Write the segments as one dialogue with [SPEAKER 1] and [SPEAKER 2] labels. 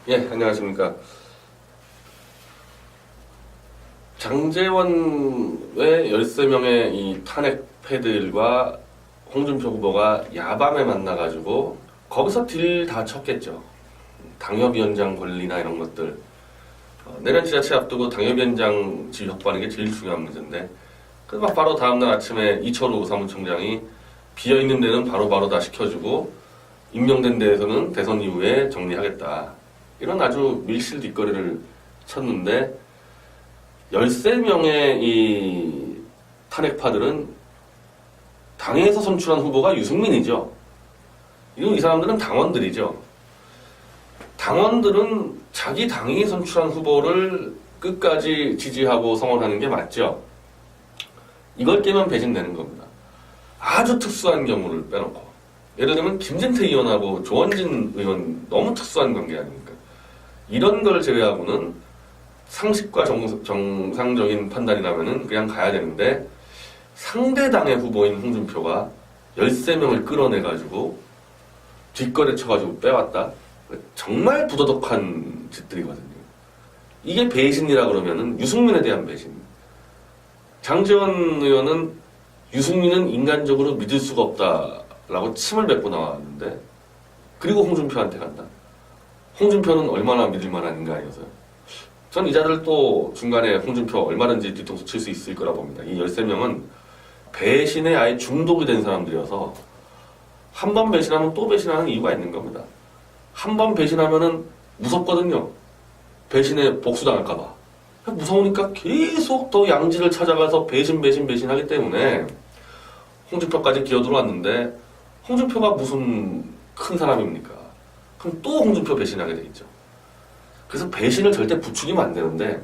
[SPEAKER 1] 예, 안녕하십니까. 장제원 외 13명의 이 탄핵 패들과 홍준표 후보가 야밤에 만나가지고 거기서 딜 다 쳤겠죠. 당협위원장 권리나 이런 것들. 내년 지자체 앞두고 당협위원장 지위 확보하는 게 제일 중요한 문제인데, 그래서 바로 다음날 아침에 이철우 사무총장이 비어있는 데는 바로바로 다 시켜주고 임명된 데에서는 대선 이후에 정리하겠다. 이런 아주 밀실 뒷거리를 쳤는데 13명의 이 탄핵파들은 당에서 선출한 후보가 유승민이죠. 이 사람들은 당원들이죠. 당원들은 자기 당이 선출한 후보를 끝까지 지지하고 성원하는 게 맞죠. 이걸 깨면 배신되는 겁니다. 아주 특수한 경우를 빼놓고. 예를 들면 김진태 의원하고 조원진 의원 너무 특수한 관계 아닙니까? 이런 걸 제외하고는 상식과 정상적인 판단이라면 그냥 가야 되는데, 상대당의 후보인 홍준표가 13명을 끌어내가지고 뒷거래 쳐가지고 빼왔다? 정말 부도덕한 짓들이거든요. 이게 배신이라 그러면은 유승민에 대한 배신. 장제원 의원은 유승민은 인간적으로 믿을 수가 없다라고 침을 뱉고 나왔는데, 그리고 홍준표한테 간다. 홍준표는 얼마나 믿을 만한 인간이어서요. 전 이 자들 또 중간에 홍준표 얼마든지 뒤통수 칠 수 있을 거라 봅니다. 이 13명은 배신에 아예 중독이 된 사람들이어서 한 번 배신하면 또 배신하는 이유가 있는 겁니다. 한 번 배신하면은 무섭거든요. 배신에 복수당할까봐. 무서우니까 계속 더 양지를 찾아가서 배신하기 때문에 홍준표까지 기어들어왔는데, 홍준표가 무슨 큰 사람입니까? 그럼 또 홍준표 배신하게 되겠죠. 그래서 배신을 절대 부추기면 안 되는데,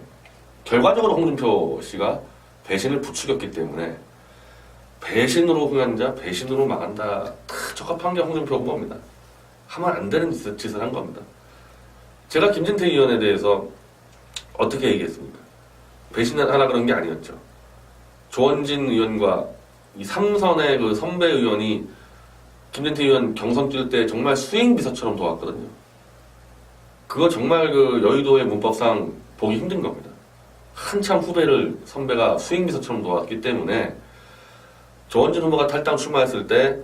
[SPEAKER 1] 결과적으로 홍준표 씨가 배신을 부추겼기 때문에 배신으로 흥한 자, 배신으로 망한다. 딱 적합한 게 홍준표 후보입니다. 하면 안 되는 짓을 한 겁니다. 제가 김진태 의원에 대해서 어떻게 얘기했습니까? 배신을 하라 그런 게 아니었죠. 조원진 의원과 이 삼선의 그 선배 의원이 김진태 의원 경선 뛸 때 정말 수행 비서처럼 도왔거든요. 그거 정말 그 여의도의 문법상 보기 힘든 겁니다. 한참 후배를 선배가 수행 비서처럼 도왔기 때문에 조원진 후보가 탈당 출마했을 때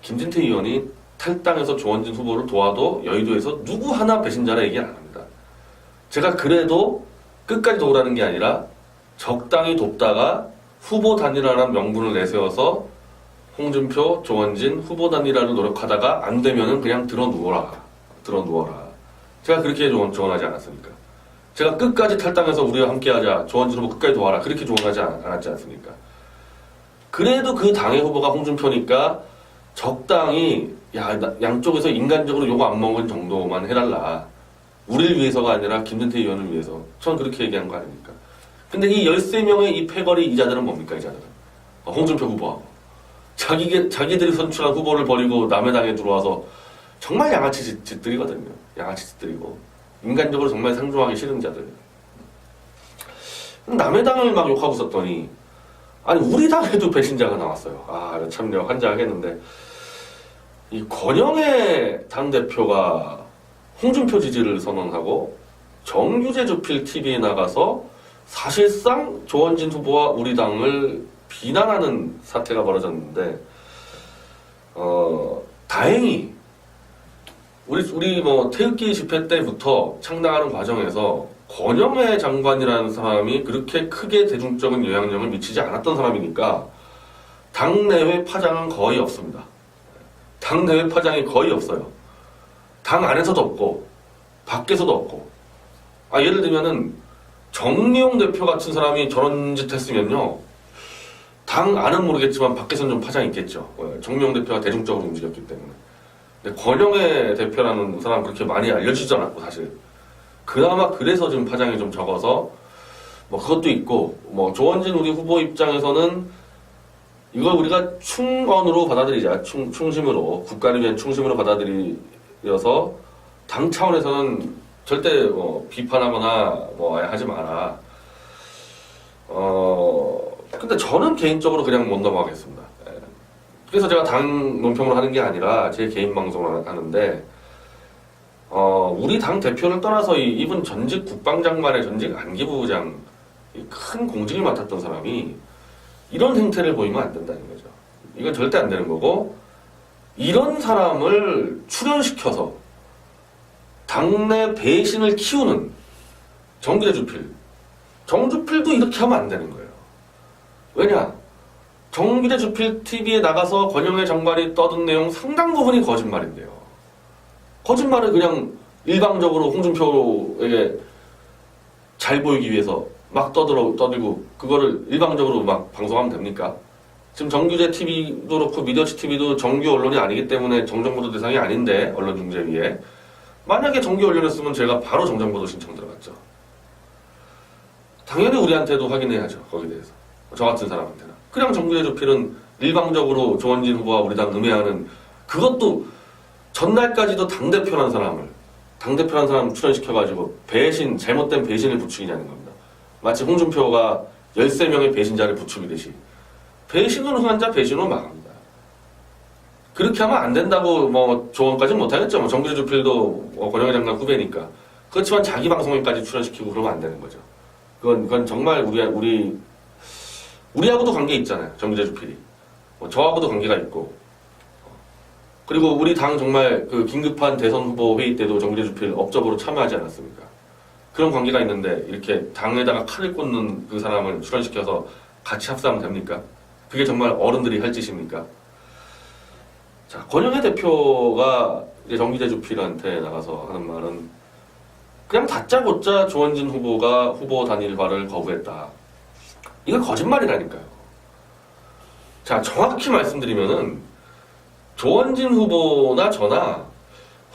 [SPEAKER 1] 김진태 의원이 탈당해서 조원진 후보를 도와도 여의도에서 누구 하나 배신자라 얘기 안 합니다. 제가 그래도 끝까지 도우라는 게 아니라 적당히 돕다가 후보 단일화라는 명분을 내세워서 홍준표, 조원진 후보 단일화를 노력하다가 안 되면은 그냥 들어 누워라. 제가 그렇게 조언하지 않았습니까? 제가 끝까지 탈당해서 우리와 함께하자. 조원진 후보 끝까지 도와라. 그렇게 조언하지 않았지 않습니까? 그래도 그 당의 후보가 홍준표니까 적당히 양쪽에서 인간적으로 욕 안 먹은 정도만 해달라. 우리를 위해서가 아니라 김진태 의원을 위해서. 전 그렇게 얘기한 거 아닙니까? 근데 이 13명의 이 패거리 이자들은 뭡니까? 이자들은 홍준표 후보하고 자기들이 선출한 후보를 버리고 남의 당에 들어와서 정말 양아치 짓들이거든요. 양아치 짓들이고 인간적으로 정말 상종하기 싫은 자들. 남의 당을 막 욕하고 있었더니, 아니 우리 당에도 배신자가 나왔어요. 참 환장하겠는데, 이 권영애 당대표가 홍준표 지지를 선언하고 정규제 주필 TV에 나가서 사실상 조원진 후보와 우리 당을 비난하는 사태가 벌어졌는데, 다행히 우리 뭐 태극기 집회 때부터 창당하는 과정에서 권영애 장관이라는 사람이 그렇게 크게 대중적인 영향력을 미치지 않았던 사람이니까 당내외 파장은 거의 없습니다. 당내외 파장이 거의 없어요. 당 안에서도 없고 밖에서도 없고. 예를 들면은 정미용 대표 같은 사람이 저런 짓 했으면요, 당 안은 모르겠지만 밖에서는 좀 파장이 있겠죠. 정미용 대표가 대중적으로 움직였기 때문에. 근데 권영애 대표라는 사람 그렇게 많이 알려지지 않았고, 사실 그나마 그래서 지금 파장이 좀 적어서 뭐 그것도 있고, 뭐 조원진 우리 후보 입장에서는 이걸 우리가 충언으로 받아들이자. 충심으로, 국가를 위한 충심으로 받아들여서 당 차원에서는 절대 비판하거나 하지 마라. 근데 저는 개인적으로 그냥 못 넘어가겠습니다. 그래서 제가 당 논평을 하는 게 아니라 제 개인 방송을 하는데, 우리 당 대표를 떠나서 이분 전직 국방장관의 전직 안기부장 큰 공직을 맡았던 사람이 이런 행태를 보이면 안 된다는 거죠. 이건 절대 안 되는 거고, 이런 사람을 출연시켜서 당내 배신을 키우는 정기대 주필, 정주필도 이렇게 하면 안 되는 거예요. 왜냐? 정기대 주필 TV에 나가서 권영애 장관이 떠든 내용 상당 부분이 거짓말인데요. 거짓말을 그냥 일방적으로 홍준표에게 잘 보이기 위해서 막 떠들고 그거를 일방적으로 막 방송하면 됩니까? 지금 정규제 TV도 그렇고 미디어치 TV도 정규 언론이 아니기 때문에 정정보도 대상이 아닌데, 언론중재위에 만약에 정규 언론이었으면 제가 바로 정정보도 신청 들어갔죠. 당연히 우리한테도 확인해야죠. 거기에 대해서. 저 같은 사람한테는. 그냥 정규제 주필은 일방적으로 조원진 후보와 우리 당 음해하는, 그것도 전날까지도 당대표란 사람 출연시켜가지고 배신, 잘못된 배신을 부추기냐는 겁니다. 마치 홍준표가 13명의 배신자를 부추기듯이. 배신은 흥한 자 배신으로 망합니다. 그렇게 하면 안 된다고 조언까지는 못하겠죠. 정규제 주필도 권영애 장관 후배니까. 그렇지만 자기 방송에까지 출연시키고 그러면 안 되는 거죠. 그건 정말 우리하고도 관계 있잖아요. 정규제 주필이. 저하고도 관계가 있고. 그리고 우리 당 정말 그 긴급한 대선 후보 회의 때도 정규제 주필 업적으로 참여하지 않았습니까? 그런 관계가 있는데 이렇게 당에다가 칼을 꽂는 그 사람을 출연시켜서 같이 합사하면 됩니까? 그게 정말 어른들이 할 짓입니까? 자, 권영애 대표가 이제 정기대 주필한테 나가서 하는 말은 그냥 다짜고짜 조원진 후보가 후보 단일화를 거부했다. 이건 거짓말이라니까요. 자, 정확히 말씀드리면은 조원진 후보나 저나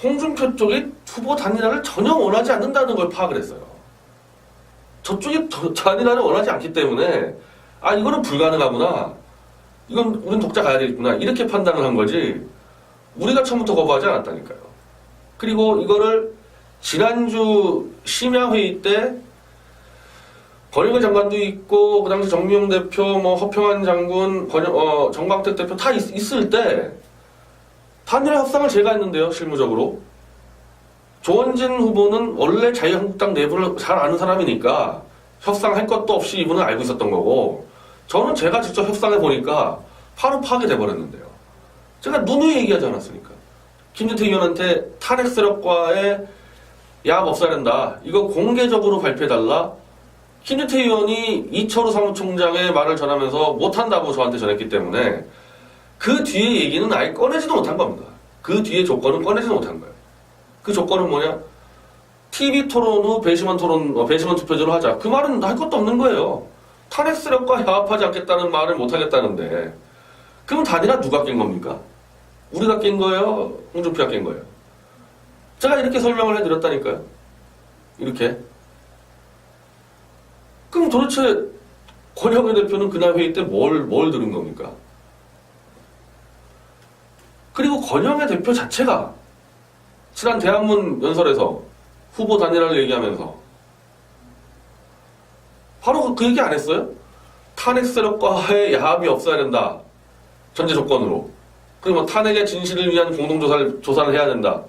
[SPEAKER 1] 홍준표 쪽이 후보 단일화를 전혀 원하지 않는다는 걸 파악을 했어요. 저쪽이 단일화를 원하지 않기 때문에 이거는 불가능하구나. 이건 우린 독자 가야 되겠구나. 이렇게 판단을 한 거지 우리가 처음부터 거부하지 않았다니까요. 그리고 이거를 지난주 심야회의 때 권영애 장관도 있고 그 당시 정미용 대표, 허평한 장군, 정광택 대표 다 있을 때 단일화 협상을 제가 했는데요. 실무적으로. 조원진 후보는 원래 자유한국당 내부를 잘 아는 사람이니까 협상할 것도 없이 이분은 알고 있었던 거고, 저는 제가 직접 협상해 보니까 바로 파악이 돼버렸는데요. 제가 누누이 얘기하지 않았습니까? 김진태 의원한테 탄핵 세력과의 야합 없어야 된다. 이거 공개적으로 발표해달라. 김진태 의원이 이철우 사무총장의 말을 전하면서 못한다고 저한테 전했기 때문에 그 뒤에 얘기는 아예 꺼내지도 못한 겁니다. 그 뒤에 조건은 꺼내지도 못한 거예요. 그 조건은 뭐냐? TV 토론 후 배심원 투표제로 하자. 그 말은 할 것도 없는 거예요. 탄핵 세력과 야합하지 않겠다는 말을 못하겠다는데, 그럼 단일화 누가 깬 겁니까? 우리가 깬 거예요? 홍준표가 깬 거예요? 제가 이렇게 설명을 해드렸다니까요. 이렇게. 그럼 도대체 권영애 대표는 그날 회의 때 뭘 들은 겁니까? 그리고 권영애 대표 자체가 지난 대학문 연설에서 후보 단일화를 얘기하면서 바로 그 얘기 안 했어요? 탄핵 세력과의 야합이 없어야 된다. 전제 조건으로. 그리고 탄핵의 진실을 위한 조사를 해야 된다.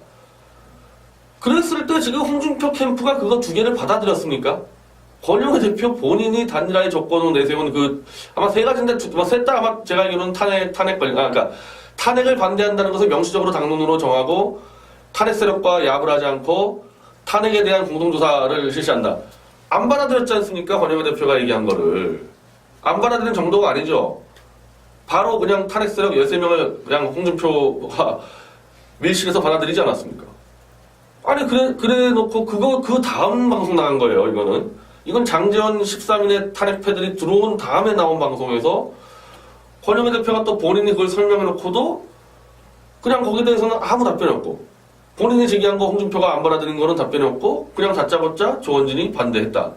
[SPEAKER 1] 그랬을 때 지금 홍준표 캠프가 그거 두 개를 받아들였습니까? 권영애 대표 본인이 단일화의 조건으로 내세운 아마 세 가지인데, 셋 다 아마 제가 알기로는 그러니까 탄핵을 반대한다는 것을 명시적으로 당론으로 정하고, 탄핵 세력과 야합을 하지 않고, 탄핵에 대한 공동조사를 실시한다. 안 받아들였지 않습니까? 권영애 대표가 얘기한 거를. 안 받아들인 정도가 아니죠. 바로 그냥 탄핵 세력 13명을 그냥 홍준표가 밀실에서 받아들이지 않았습니까? 아니, 그래 놓고 그 다음 방송 나간 거예요, 이거는. 이건 장제원 13인의 탄핵 패들이 들어온 다음에 나온 방송에서 권영애 대표가 또 본인이 그걸 설명해 놓고도 그냥 거기에 대해서는 아무 답변이 없고, 본인이 제기한 거 홍준표가 안 받아들인 거는 답변이 없고, 그냥 다짜고짜 조원진이 반대했다.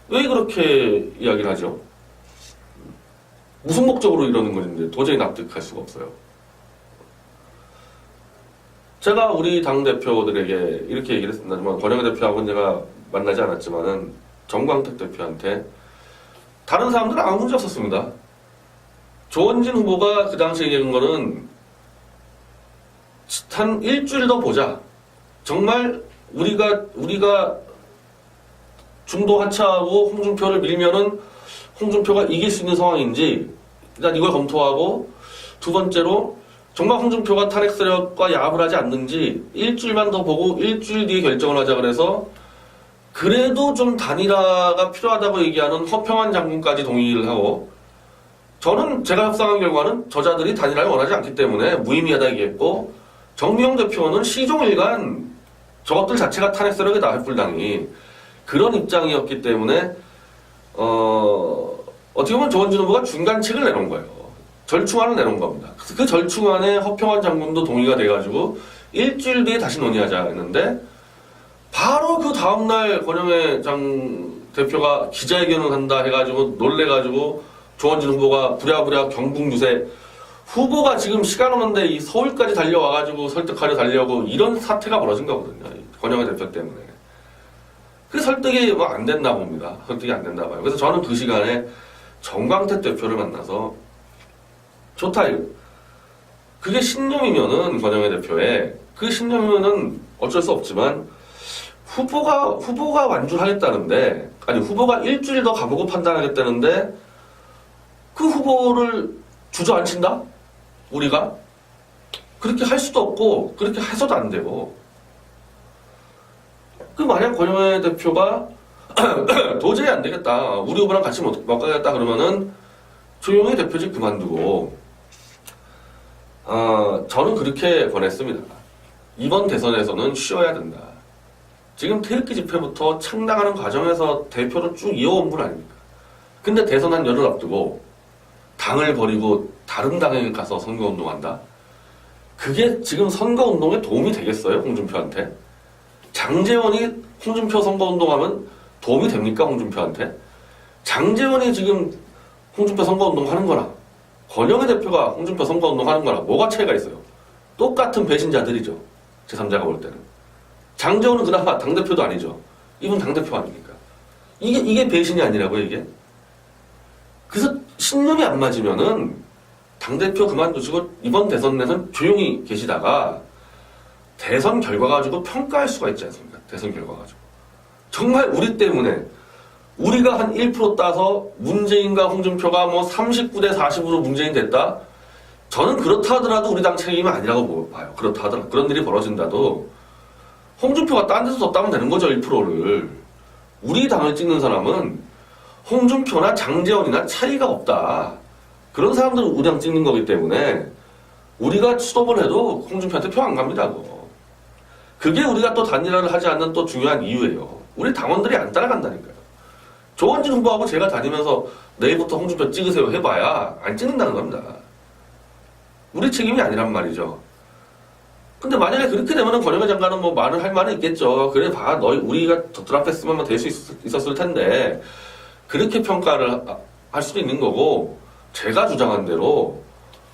[SPEAKER 1] 왜 그렇게 이야기를 하죠? 무슨 목적으로 이러는 건지 도저히 납득할 수가 없어요. 제가 우리 당대표들에게 이렇게 얘기를 했습니다. 권영애 대표하고는 제가 만나지 않았지만은 정광택 대표한테 다른 사람들은 아무 문제 없었습니다. 조원진 후보가 그 당시에 얘기한 거는 한 일주일 더 보자. 정말 우리가 중도 하차하고 홍준표를 밀면은 홍준표가 이길 수 있는 상황인지 일단 이걸 검토하고, 두 번째로 정말 홍준표가 탄핵 세력과 야합을 하지 않는지 일주일만 더 보고 일주일 뒤에 결정을 하자 그래서, 그래도 좀 단일화가 필요하다고 얘기하는 허평한 장군까지 동의를 하고, 저는 제가 협상한 결과는 저자들이 단일화를 원하지 않기 때문에 무의미하다 얘기했고, 정미영 대표는 시종일관 저것들 자체가 탄핵 세력이다, 횃불당이. 그런 입장이었기 때문에 어떻게 보면 조원진 후보가 중간책을 내놓은 거예요. 절충안을 내놓은 겁니다. 그 절충안에 허평한 장군도 동의가 돼가지고 일주일 뒤에 다시 논의하자 했는데, 바로 그 다음날 권영회 장 대표가 기자회견을 한다 해가지고 놀래가지고 조원진 후보가 부랴부랴 경북 유세, 후보가 지금 시간 오는데 이 서울까지 달려와가지고 설득하려 달려고, 이런 사태가 벌어진 거거든요. 권영회 대표 때문에. 그 설득이 뭐 안 됐나 봅니다. 설득이 안 됐나 봐요. 그래서 저는 그 시간에 정광택 대표를 만나서, 좋다 이거. 그게 신념이면은, 권영회 대표의 그 신념이면은 어쩔 수 없지만, 후보가 완주하겠다는데, 아니 후보가 일주일 더 가보고 판단하겠다는데 그 후보를 주저앉힌다? 우리가? 그렇게 할 수도 없고 그렇게 해서도 안 되고, 그 만약 권영회 대표가 도저히 안 되겠다, 우리 후보랑 같이 못 가겠다 그러면은 조용히 대표직 그만두고, 저는 그렇게 권했습니다. 이번 대선에서는 쉬어야 된다. 지금 태극기 집회부터 창당하는 과정에서 대표를 쭉 이어온 분 아닙니까? 근데 대선 한 열흘 앞두고 당을 버리고 다른 당에 가서 선거운동한다? 그게 지금 선거운동에 도움이 되겠어요? 홍준표한테? 장제원이 홍준표 선거운동하면 도움이 됩니까? 홍준표한테? 장제원이 지금 홍준표 선거운동 하는 거랑 권영회 대표가 홍준표 선거운동 하는 거랑 뭐가 차이가 있어요? 똑같은 배신자들이죠. 제3자가 볼 때는. 장제원은 그나마 당대표도 아니죠. 이분 당대표 아닙니까? 이게 배신이 아니라고요, 이게? 그래서 신념이 안 맞으면은 당대표 그만두시고 이번 대선 내선 조용히 계시다가 대선 결과 가지고 평가할 수가 있지 않습니까? 대선 결과 가지고. 정말 우리 때문에 우리가 한 1% 따서 문재인과 홍준표가 뭐 39대 40으로 문재인 됐다? 저는 그렇다 하더라도 우리 당 책임이 아니라고 봐요. 그렇다 하더라도. 그런 일이 벌어진다도 홍준표가 딴 데서 더 따면 되는 거죠, 1%를. 우리 당을 찍는 사람은 홍준표나 장제원이나 차이가 없다. 그런 사람들은 우리 당 찍는 거기 때문에 우리가 수도를 해도 홍준표한테 표 안 갑니다, 그거. 그게 우리가 또 단일화를 하지 않는 또 중요한 이유예요. 우리 당원들이 안 따라간다니까요. 조원진 후보하고 제가 다니면서 내일부터 홍준표 찍으세요 해봐야 안 찍는다는 겁니다. 우리 책임이 아니란 말이죠. 근데 만약에 그렇게 되면은 권영회 장관은 뭐 말을 할 말은 있겠죠. 그래 봐, 우리가 더 드랍했으면 될 수 있었을 텐데. 그렇게 평가를 할 수도 있는 거고, 제가 주장한 대로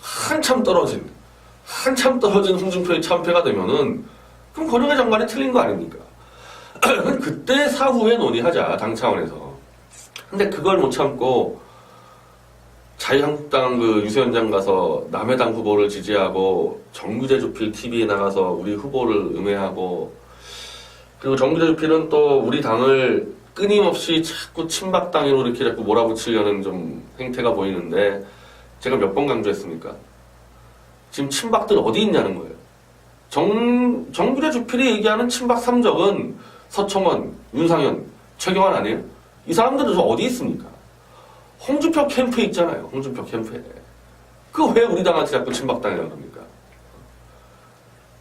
[SPEAKER 1] 한참 떨어진 홍준표의 참패가 되면은 그럼 권영회 장관이 틀린 거 아닙니까? 그때 사후에 논의하자, 당 차원에서. 근데 그걸 못 참고 자유한국당 그 유세현장 가서 남의 당 후보를 지지하고, 정규재 주필 TV에 나가서 우리 후보를 음해하고, 그리고 정규재 주필은 또 우리 당을 끊임없이 자꾸 친박당으로 이렇게 자꾸 몰아붙이려는 좀 행태가 보이는데, 제가 몇 번 강조했습니까? 지금 친박들 어디 있냐는 거예요. 정규재 주필이 얘기하는 친박 3적은 서청원, 윤상현, 최경환 아니에요? 이 사람들은 저 어디 있습니까? 홍준표 캠프에 있잖아요. 홍준표 캠프에. 그 왜 우리 당한테 자꾸 친박당이라고 합니까?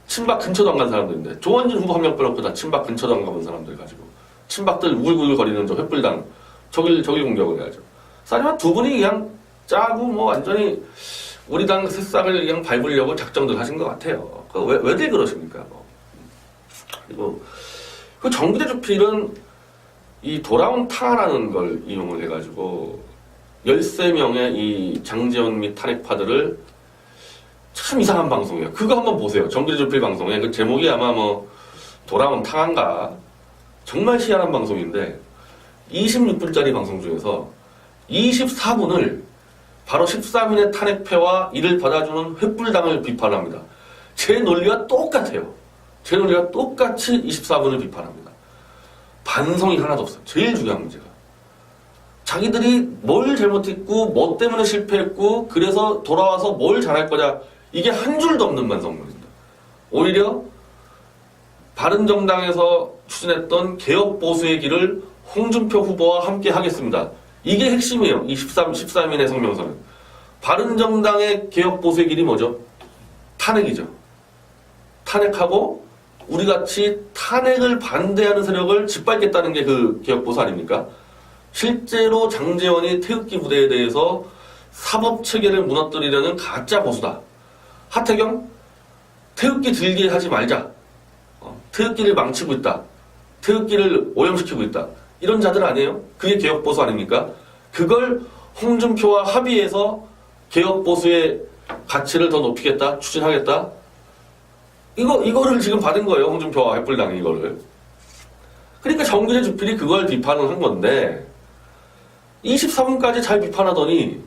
[SPEAKER 1] 친박 근처도 안 간 사람들인데, 조원진 후보 한 명 빼놓고 다 친박 근처도 안 가본 사람들 가지고 친박들 우글우글 거리는 저 횃불당 저길 공격을 해야죠. 사실은 두 분이 그냥 짜고 뭐 완전히 우리 당 새싹을 그냥 밟으려고 작정들 하신 것 같아요. 왜들 그러십니까? 그리고 그 정규재 주필은 이 돌아온 탕화라는 걸 이용을 해가지고 13명의 이 장제원 및 탄핵파들을, 참 이상한 방송이에요. 그거 한번 보세요. 정규재 주필 방송에. 그 제목이 아마 뭐 돌아온 탕화인가? 정말 희한한 방송인데 26분짜리 방송 중에서 24분을 바로 13인의 탄핵패와 이를 받아주는 횃불당을 비판합니다. 제 논리와 똑같아요. 새누리가 똑같이 24분을 비판합니다. 반성이 하나도 없어요. 제일 중요한 문제가. 자기들이 뭘 잘못했고 뭐 때문에 실패했고 그래서 돌아와서 뭘 잘할 거냐 이게 한 줄도 없는 반성문입니다. 오히려 바른정당에서 추진했던 개혁보수의 길을 홍준표 후보와 함께 하겠습니다. 이게 핵심이에요. 이 13인의 성명서는. 바른정당의 개혁보수의 길이 뭐죠? 탄핵이죠. 탄핵하고 우리같이 탄핵을 반대하는 세력을 짓밟겠다는 게 그 개혁보수 아닙니까? 실제로 장제원이 태극기 부대에 대해서 사법체계를 무너뜨리려는 가짜 보수다. 하태경, 태극기 들게 하지 말자. 태극기를 망치고 있다. 태극기를 오염시키고 있다. 이런 자들 아니에요? 그게 개혁보수 아닙니까? 그걸 홍준표와 합의해서 개혁보수의 가치를 더 높이겠다, 추진하겠다. 이거를 지금 받은 거예요. 홍준표와 햇불당이 이거를. 그러니까 정규재 주필이 그걸 비판을 한 건데 24분까지 잘 비판하더니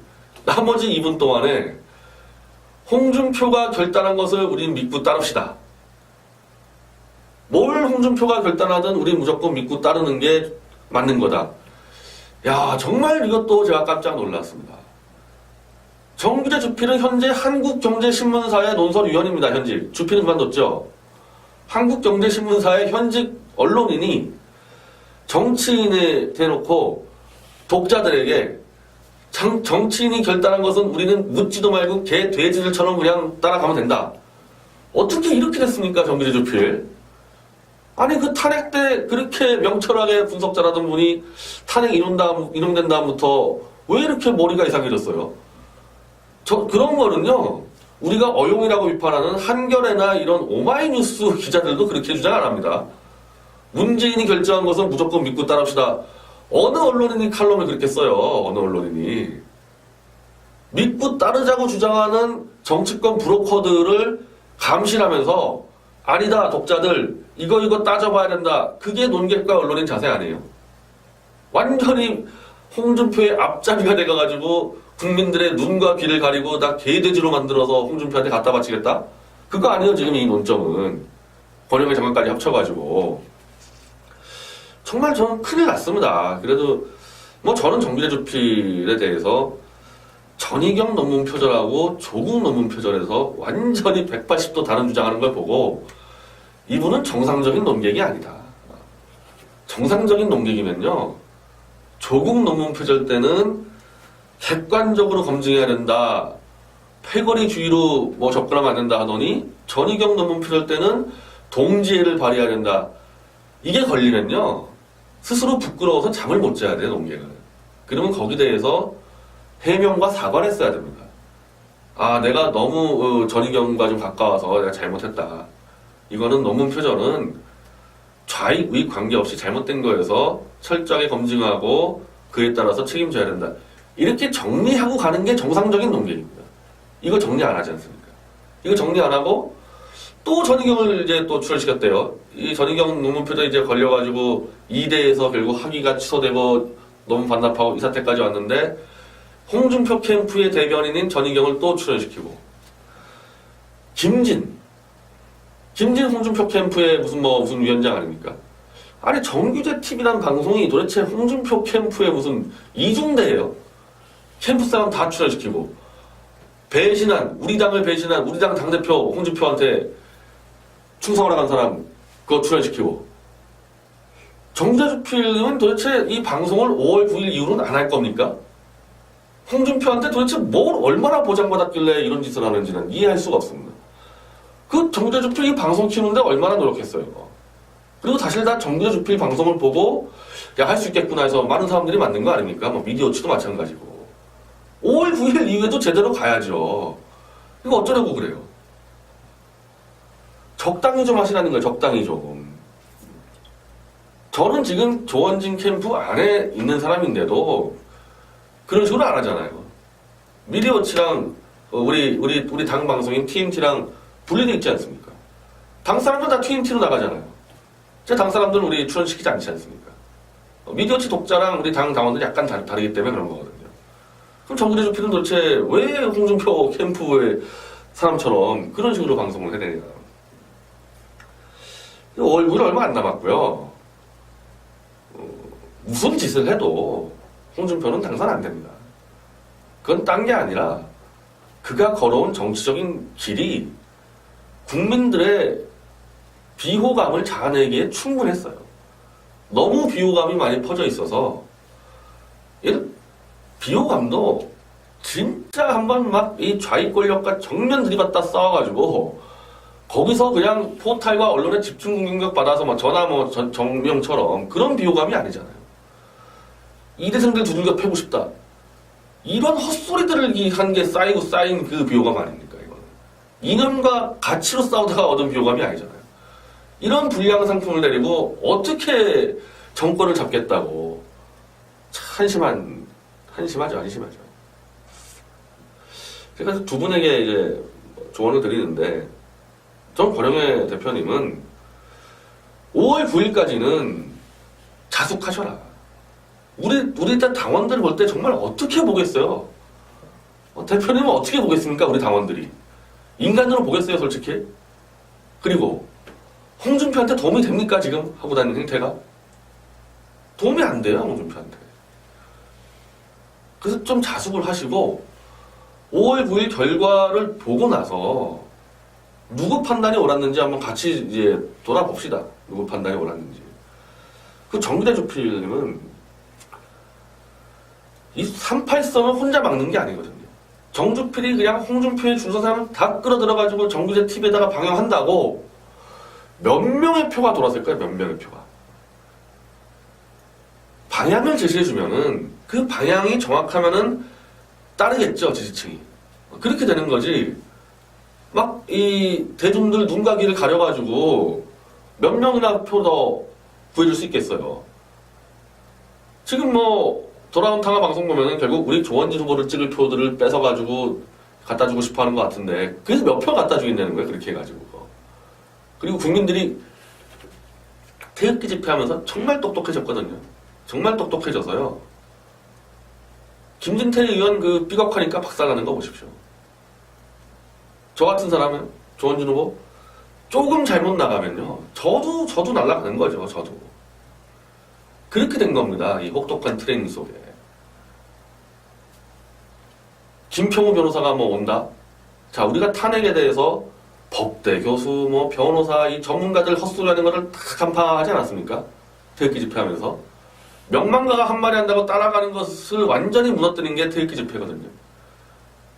[SPEAKER 1] 나머지 2분 동안에 홍준표가 결단한 것을 우린 믿고 따릅시다. 뭘 홍준표가 결단하든 우린 무조건 믿고 따르는 게 맞는 거다. 야, 정말 이것도 제가 깜짝 놀랐습니다. 정규재 주필은 현재 한국경제신문사의 논설위원입니다. 현직. 주필은 그만뒀죠. 한국경제신문사의 현직 언론인이 정치인에 대놓고 독자들에게 정치인이 결단한 것은 우리는 묻지도 말고 개 돼지들처럼 그냥 따라가면 된다. 어떻게 이렇게 됐습니까? 정규재 주필. 아니 그 탄핵 때 그렇게 명철하게 분석 잘하던 분이 탄핵 이용된 다음부터 왜 이렇게 머리가 이상해졌어요? 그런 거는요, 우리가 어용이라고 비판하는 한겨레나 이런 오마이뉴스 기자들도 그렇게 주장 안 합니다. 문재인이 결정한 것은 무조건 믿고 따릅시다. 어느 언론인이 칼럼을 그렇게 써요? 어느 언론인이. 믿고 따르자고 주장하는 정치권 브로커들을 감시하면서 아니다, 독자들, 이거 따져봐야 된다. 그게 논객과 언론인 자세 아니에요? 완전히 홍준표의 앞잡이가 돼가지고 국민들의 눈과 귀를 가리고 나 개돼지로 만들어서 홍준표한테 갖다 바치겠다? 그거 아니에요, 지금 이 논점은. 권영의 장관까지 합쳐가지고. 정말 저는 큰일 났습니다. 그래도 뭐 저는 정규재 주필에 대해서 전희경 논문 표절하고 조국 논문 표절해서 완전히 180도 다른 주장하는 걸 보고 이분은 정상적인 논객이 아니다. 정상적인 논객이면요, 조국 논문 표절 때는 객관적으로 검증해야 된다. 패거리주의로 뭐 접근하면 안 된다 하더니 전희경 논문 표절 때는 동지애를 발휘해야 된다. 이게 걸리면요, 스스로 부끄러워서 잠을 못 자야 돼요, 논객은. 그러면 거기에 대해서 해명과 사과를 했어야 됩니다. 아, 내가 너무 전희경과 좀 가까워서 내가 잘못했다. 이거는 논문 표절은 좌익, 우익 관계없이 잘못된 거여서 철저하게 검증하고 그에 따라서 책임져야 된다. 이렇게 정리하고 가는 게 정상적인 논객입니다. 이거 정리 안 하지 않습니까? 이거 정리 안 하고 또 전희경을 이제 또 출연시켰대요. 이 전희경 논문 표절 이제 걸려가지고 2대에서 결국 학위가 취소되고 논문 반납하고 이 사태까지 왔는데 홍준표 캠프의 대변인인 전희경을 또 출연시키고 김진 홍준표 캠프의 무슨 위원장 아닙니까? 아니 정규재 TV라는 방송이 도대체 홍준표 캠프의 무슨 이중대예요. 캠프 사람 다 출연시키고 우리 당을 배신한 우리 당 당대표 홍준표한테 충성을 한 사람 그거 출연시키고 정규재 주필은 도대체 이 방송을 5월 9일 이후로는 안 할 겁니까? 홍준표한테 도대체 뭘 얼마나 보장받았길래 이런 짓을 하는지는 이해할 수가 없습니다. 그 정규재 주필 이 방송 키우는데 얼마나 노력했어요. 그리고 사실 다 정규재 주필 방송을 보고 야, 할 수 있겠구나 해서 많은 사람들이 만든 거 아닙니까? 뭐 미디어치도 마찬가지고. 5월 9일 이후에도 제대로 가야죠. 이거 어쩌려고 그래요? 적당히 좀 하시라는 거예요. 적당히 조금. 저는 지금 조원진 캠프 안에 있는 사람인데도 그런 식으로 안 하잖아요. 미디어치랑 우리 당 방송인 TMT랑 분리되어 있지 않습니까? 당 사람들 다 TMT로 나가잖아요. 제 당 사람들은 우리 출연시키지 않지 않습니까? 미디어치 독자랑 우리 당 당원들이 약간 다르기 때문에 그런 거거든요. 그럼 정규재 주필은 도대체 왜 홍준표 캠프의 사람처럼 그런 식으로 방송을 해내냐. 얼굴이 얼마 안 남았고요. 무슨 짓을 해도 홍준표는 당선 안 됩니다. 그건 딴 게 아니라 그가 걸어온 정치적인 길이 국민들의 비호감을 자아내기에 충분했어요. 너무 비호감이 많이 퍼져 있어서 비호감도 진짜 한번 막 이 좌익 권력과 정면 들이받다 싸워가지고 거기서 그냥 포탈과 언론의 집중 공격 받아서 막 전화 정명처럼 그런 비호감이 아니잖아요. 이대생들 두들겨 패고 싶다. 이런 헛소리들을 한 게 쌓인 그 비호감 아닙니까, 이거는. 이념과 가치로 싸우다가 얻은 비호감이 아니잖아요. 이런 불량 상품을 내리고 어떻게 정권을 잡겠다고. 한심하죠. 그래서 두 분에게 이제 조언을 드리는데, 전 권영회 대표님은 5월 9일까지는 자숙하셔라. 우리 당원들 볼 때 정말 어떻게 보겠어요? 대표님은 어떻게 보겠습니까? 우리 당원들이. 인간으로 보겠어요, 솔직히? 그리고 홍준표한테 도움이 됩니까? 지금 하고 다니는 행태가? 도움이 안 돼요, 홍준표한테. 그래서 좀 자숙을 하시고 5월 9일 결과를 보고 나서 누구 판단이 옳았는지 한번 같이 이제 돌아봅시다. 누구 판단이 옳았는지. 그 정기대 주필님은 이 38선을 혼자 막는 게 아니거든요. 정주필이 그냥 홍준표의 준선사람을 다 끌어들여가지고 정규제 TV에다가 방영한다고 몇 명의 표가 돌았을까요? 몇 명의 표가. 방향을 제시해주면은 그 방향이 정확하면은 따르겠죠, 지지층이. 그렇게 되는 거지. 막 이 대중들 눈과 귀를 가려가지고 몇 명이나 표 더 구해줄 수 있겠어요. 지금 뭐 돌아온 탕화 방송 보면은 결국 우리 조원진 후보를 찍을 표들을 뺏어가지고 갖다 주고 싶어 하는 것 같은데 그래서 몇 표 갖다 주겠냐는 거예요. 그렇게 해가지고. 그리고 국민들이 태극기 집회하면서 정말 똑똑해졌거든요. 정말 똑똑해져서요. 김진태 의원 그 삐걱하니까 박살나는 거 보십시오. 저 같은 사람은 조원진 후보 조금 잘못 나가면요. 저도 날아가는 거죠. 저도. 그렇게 된 겁니다. 이 혹독한 트레이닝 속에. 김평우 변호사가 뭐 온다? 자, 우리가 탄핵에 대해서 법대 교수, 뭐 변호사, 이 전문가들 헛소리하는 거를 다 간파하지 않았습니까? 태극기 집회하면서. 명망가가 한 마디 한다고 따라가는 것을 완전히 무너뜨린 게 태극기 집회거든요.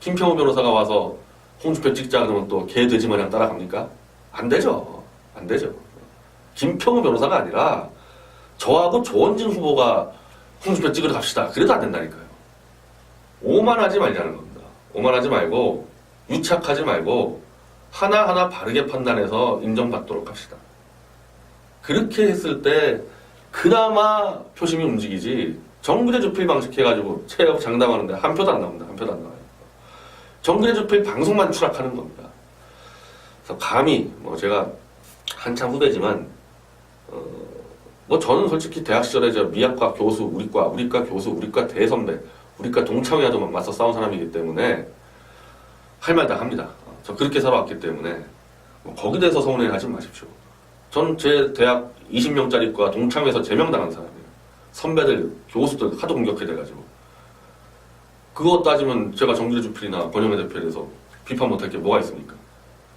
[SPEAKER 1] 김평우 변호사가 와서 홍준표 찍자 그러면 또 개 돼지 마냥 따라갑니까? 안 되죠. 안 되죠. 김평우 변호사가 아니라 저하고 조원진 후보가 홍준표 찍으러 갑시다. 그래도 안 된다니까요. 오만하지 말자는 겁니다. 오만하지 말고 유착하지 말고 하나하나 바르게 판단해서 인정받도록 합시다. 그렇게 했을 때 그나마 표심이 움직이지 정규제 주필 방식 해가지고 체육 장담하는데 한 표도 안 나옵니다. 한 표도 안 나와요. 정규제 주필 방송만 추락하는 겁니다. 그래서 감히 뭐 제가 한참 후배지만 뭐 저는 솔직히 대학 시절에 저 미학과 교수, 우리과 교수, 우리과 대선배, 우리과 동창회와도 맞서 싸운 사람이기 때문에 할 말 다 합니다. 저 그렇게 살아왔기 때문에 뭐 거기에 대해서 서운해하지 마십시오. 전 제 대학 20명짜리과 동창회에서 제명당한 사람이에요. 선배들, 교수들 하도 공격해대가지고. 그거 따지면 제가 정규제 주필이나 권영회 대표에 대해서 비판 못할 게 뭐가 있습니까?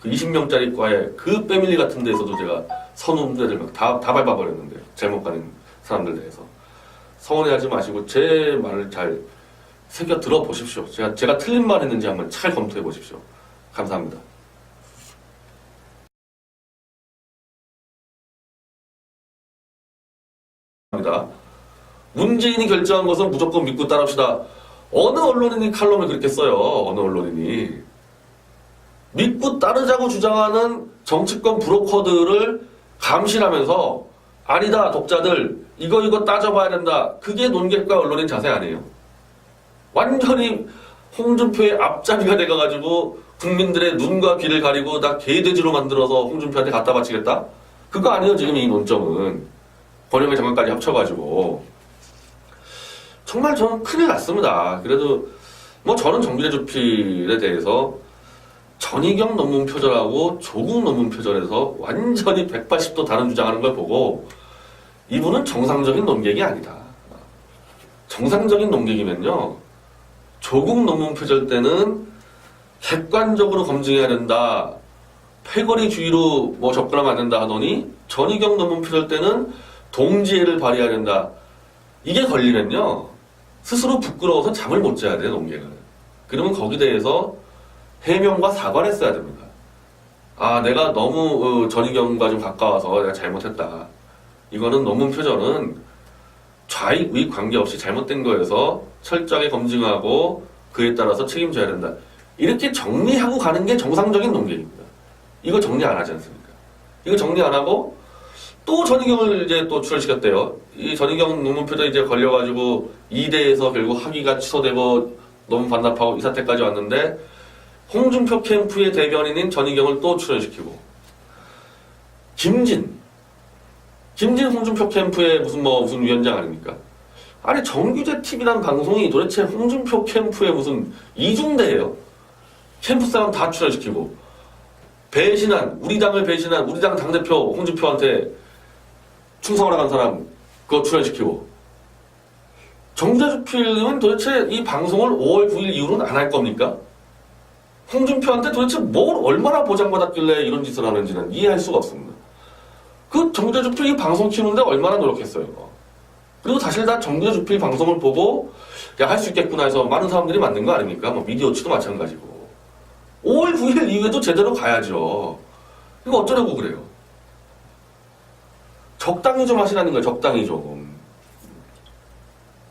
[SPEAKER 1] 그 20명짜리 과에 그 패밀리 같은 데에서도 제가 선후배들 막 다 밟아버렸는데 잘못 가는 사람들 대해서 서운해하지 마시고 제 말을 잘 새겨 들어보십시오. 제가 틀린 말 했는지 한번 잘 검토해 보십시오. 감사합니다. 문재인이 결정한 것은 무조건 믿고 따릅시다. 어느 언론인이 칼럼을 그렇게 써요. 어느 언론인이. 믿고 따르자고 주장하는 정치권 브로커들을 감시하면서 아니다 독자들 이거 따져봐야 된다. 그게 논객과 언론인 자세 아니에요. 완전히 홍준표의 앞잡이가 돼가지고 국민들의 눈과 귀를 가리고 나 개돼지로 만들어서 홍준표한테 갖다 바치겠다? 그거 아니에요. 지금 이 논점은. 권영회 장관까지 합쳐가지고. 정말 저는 큰일 났습니다. 그래도 뭐 저는 정규제 주필에 대해서 전희경 논문 표절하고 조국 논문 표절에서 완전히 180도 다른 주장하는 걸 보고 이분은 정상적인 논객이 아니다. 정상적인 논객이면요, 조국 논문 표절 때는 객관적으로 검증해야 된다, 패거리주의로 뭐 접근하면 안 된다 하더니 전희경 논문 표절 때는 동지애를 발휘해야 된다. 이게 걸리면요, 스스로 부끄러워서 잠을 못 자야 돼요, 논객은. 그러면 거기에 대해서 해명과 사과를 했어야 됩니다. 아, 내가 너무 전희경과 좀 가까워서 내가 잘못했다. 이거는 논문 표절은 좌익, 우익 관계없이 잘못된 거여서 철저하게 검증하고 그에 따라서 책임져야 된다. 이렇게 정리하고 가는 게 정상적인 논객입니다. 이거 정리 안 하지 않습니까? 이거 정리 안 하고 또 전희경을 이제 또 출연시켰대요. 이 전희경 논문 표절 이제 걸려가지고 2대에서 결국 학위가 취소되고 논문 반납하고 이 사태까지 왔는데 홍준표 캠프의 대변인인 전희경을 또 출연시키고 김진 홍준표 캠프의 무슨 위원장 아닙니까? 아니 정규제 TV라는 방송이 도대체 홍준표 캠프의 무슨 이중대예요. 캠프 사람 다 출연시키고 배신한 우리 당 당대표 홍준표한테 충성을 한 사람 그거 출연시키고 정재주필은 도대체 이 방송을 5월 9일 이후로는 안 할 겁니까? 홍준표한테 도대체 뭘 얼마나 보장받았길래 이런 짓을 하는지는 이해할 수가 없습니다. 그 정재주필 이 방송 키우는데 얼마나 노력했어요. 그리고 사실 다 정재주필 방송을 보고 야, 할 수 있겠구나 해서 많은 사람들이 만든 거 아닙니까? 뭐 미디어치도 마찬가지고. 5월 9일 이후에도 제대로 가야죠. 이거 어쩌려고 그래요? 적당히 좀 하시라는 거예요. 적당히 좀.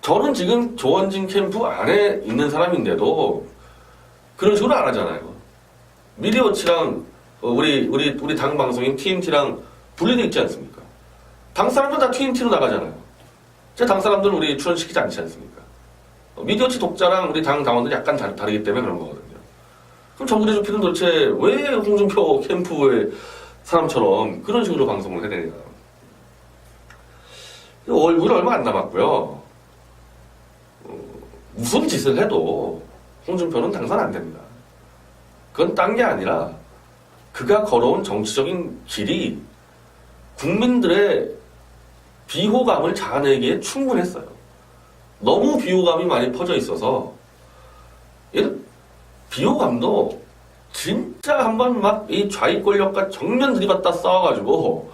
[SPEAKER 1] 저는 지금 조원진 캠프 안에 있는 사람인데도 그런 식으로 안 하잖아요. 미디어치랑 우리 당 방송인 TMT랑 분리되어 있지 않습니까? 당 사람들 다 TMT로 나가잖아요. 제 당 사람들은 우리 출연시키지 않지 않습니까? 미디어치 독자랑 우리 당 당원들이 약간 다르기 때문에 그런 거거든요. 그럼 정부대주필은 도대체 왜 홍준표 캠프의 사람처럼 그런 식으로 방송을 해야 되냐. 얼굴 얼마 안 남았고요. 무슨 짓을 해도 홍준표는 당선 안 됩니다. 그건 딴 게 아니라 그가 걸어온 정치적인 길이 국민들의 비호감을 자아내기에 충분했어요. 너무 비호감이 많이 퍼져 있어서 비호감도 진짜 한번 막 이 좌익 권력과 정면 들이받다 싸워가지고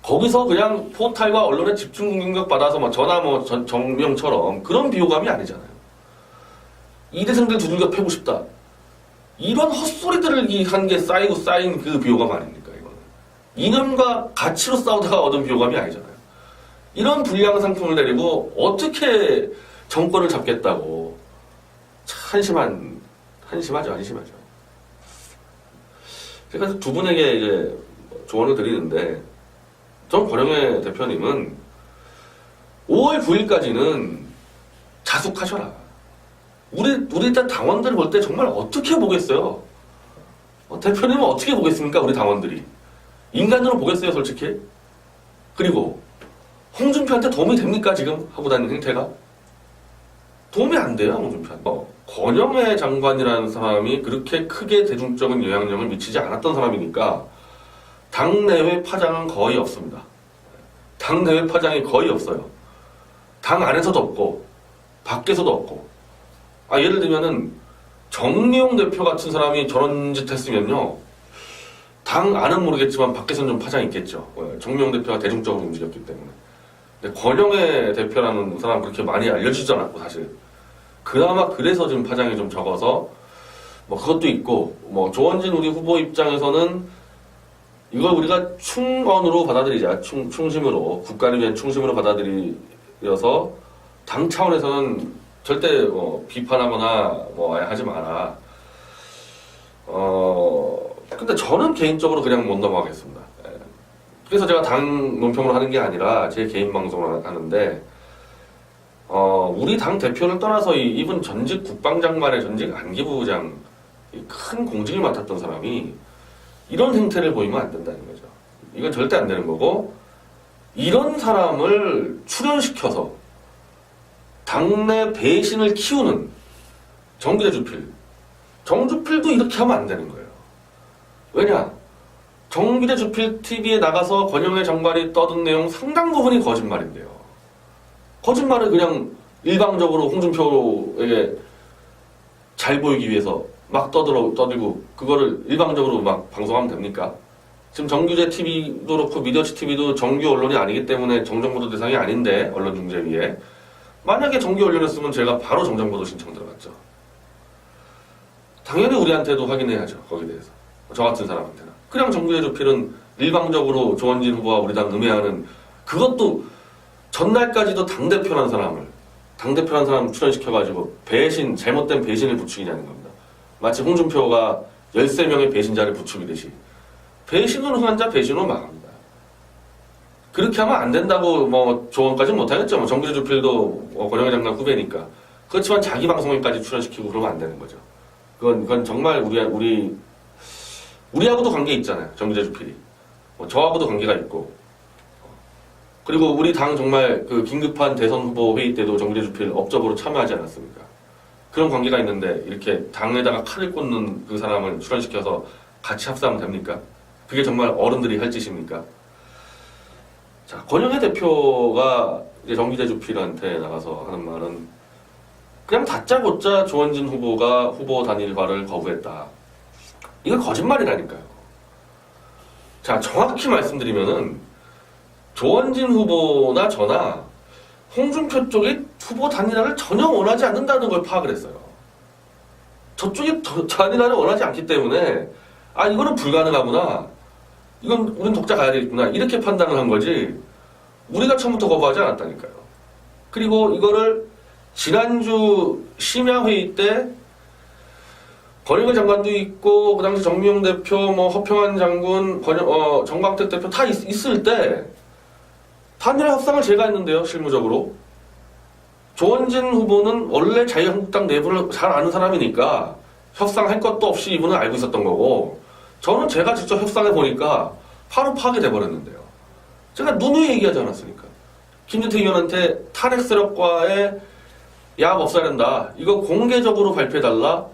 [SPEAKER 1] 거기서 그냥 포탈과 언론의 집중 공격 받아서 막 전화 정명처럼 그런 비호감이 아니잖아요. 이대생들 두들겨 패고 싶다. 이런 헛소리들을 한 게 쌓인 그 비호감 아닙니까, 이거는. 이념과 가치로 싸우다가 얻은 비호감이 아니잖아요. 이런 불량 상품을 내리고 어떻게 정권을 잡겠다고. 한심하죠. 제가 두 분에게 이제 조언을 드리는데, 전 권영회 대표님은 5월 9일까지는 자숙하셔라. 우리 당원들 볼 때 정말 어떻게 보겠어요? 대표님은 어떻게 보겠습니까? 우리 당원들이. 인간으로 보겠어요, 솔직히? 그리고 홍준표한테 도움이 됩니까? 지금 하고 다니는 행태가? 도움이 안 돼요, 홍준표한테. 권영회 장관이라는 사람이 그렇게 크게 대중적인 영향력을 미치지 않았던 사람이니까 당내외 파장은 거의 없습니다. 당내외 파장이 거의 없어요. 당 안에서도 없고 밖에서도 없고. 예를 들면은 정미용 대표 같은 사람이 저런 짓 했으면요, 당 안은 모르겠지만 밖에서는 좀 파장이 있겠죠. 정미용 대표가 대중적으로 움직였기 때문에. 근데 권영회 대표라는 사람 그렇게 많이 알려지지 않았고, 사실 그나마 그래서 지금 파장이 좀 적어서 뭐 그것도 있고, 뭐 조원진 우리 후보 입장에서는 이걸 우리가 충언으로 받아들이자. 충심으로, 국가를 위한 충심으로 받아들여서 당 차원에서는 절대 비판하거나 하지 마라. 근데 저는 개인적으로 그냥 못 넘어가겠습니다. 그래서 제가 당 논평을 하는 게 아니라 제 개인 방송을 하는데, 우리 당 대표를 떠나서 이분 전직 국방장관의 전직 안기부장 큰 공직을 맡았던 사람이 이런 행태를 보이면 안 된다는 거죠. 이건 절대 안 되는 거고, 이런 사람을 출연시켜서 당내 배신을 키우는 정주필도 이렇게 하면 안 되는 거예요. 왜냐? 정규대 주필 TV에 나가서 권영애 장관이 떠든 내용 상당 부분이 거짓말인데요. 거짓말을 그냥 일방적으로 홍준표에게 잘 보이기 위해서 막 떠들고 그거를 일방적으로 막 방송하면 됩니까? 지금 정규제 TV도 그렇고 미디어치 TV도 정규 언론이 아니기 때문에 정정보도 대상이 아닌데 언론중재위에 만약에 정규 언론이었으면 제가 바로 정정보도 신청 들어갔죠. 당연히 우리한테도 확인해야죠. 거기에 대해서. 저 같은 사람한테는. 그냥 정규제 주필은 일방적으로 조원진 후보와 우리 당 음해하는 그것도 전날까지도 당대표라는 사람 출연시켜가지고 잘못된 배신을 부추기냐는 겁니다. 마치 홍준표가 13명의 배신자를 부추기듯이 배신으로 흥한 자 배신으로 망합니다. 그렇게 하면 안 된다고 조언까지는 못하겠죠. 정규제 주필도 권영애 장관 후배니까. 그렇지만 자기 방송에까지 출연시키고 그러면 안 되는 거죠. 그건 정말 우리하고도 관계 있잖아요. 정규제 주필이. 저하고도 관계가 있고. 그리고 우리 당 정말 그 긴급한 대선 후보 회의 때도 정규제 주필 업적으로 참여하지 않았습니까? 그런 관계가 있는데 이렇게 당에다가 칼을 꽂는 그 사람을 출연시켜서 같이 합사하면 됩니까? 그게 정말 어른들이 할 짓입니까? 자, 권영애 대표가 이제 정규제 주필한테 나가서 하는 말은 그냥 다짜고짜 조원진 후보가 후보 단일화를 거부했다. 이거 거짓말이라니까요. 자, 정확히 말씀드리면은 조원진 후보나 저나 홍준표 쪽이 후보 단일화를 전혀 원하지 않는다는 걸 파악을 했어요. 저쪽이 단일화를 원하지 않기 때문에 이거는 불가능하구나. 이건 우린 독자 가야 되겠구나. 이렇게 판단을 한 거지 우리가 처음부터 거부하지 않았다니까요. 그리고 이거를 지난주 심야회의 때 권영애 장관도 있고 그 당시 정미용 대표, 허평한 장군, 정광택 대표 다 있을 때 단일화 협상을 제가 했는데요. 실무적으로. 조원진 후보는 원래 자유한국당 내부를 잘 아는 사람이니까 협상할 것도 없이 이분은 알고 있었던 거고 저는 제가 직접 협상해 보니까 바로 파악이 돼버렸는데요. 제가 누누이 얘기하지 않았습니까? 김진태 의원한테 탄핵 세력과의 야합 없애야 된다. 이거 공개적으로 발표해달라.